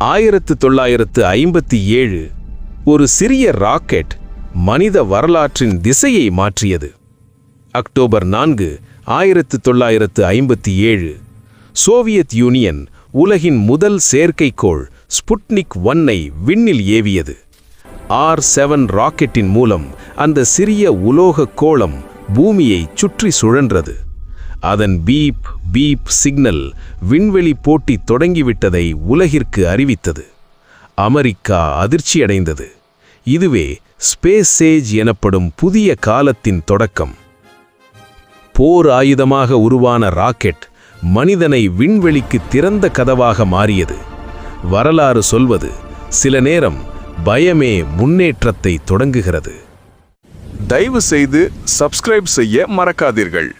1957 ஒரு சிறிய ராக்கெட் மனித வரலாற்றின் திசையை மாற்றியது. அக்டோபர் 4, 1957 சோவியத் யூனியன் உலகின் முதல் செயற்கைக்கோள் ஸ்புட்னிக் 1ஐ விண்ணில் ஏவியது. R7 ராக்கெட்டின் மூலம் அந்த சிறிய உலோக கோளம் பூமியை சுற்றி சுழன்றது. அதன் பீப் பீப் சிக்னல் விண்வெளி போட்டி தொடங்கிவிட்டதை உலகிற்கு அறிவித்தது. அமெரிக்கா அதிர்ச்சியடைந்தது. இதுவே ஸ்பேஸ் ஏஜ் எனப்படும் புதிய காலத்தின் தொடக்கம். போர் ஆயுதமாக உருவான ராக்கெட் மனிதனை விண்வெளிக்கு திறந்த கதவாக மாறியது. வரலாறு சொல்வது, சில நேரம் பயமே முன்னேற்றத்தை தொடங்குகிறது. தயவு செய்து சப்ஸ்கிரைப் செய்ய மறக்காதீர்கள்.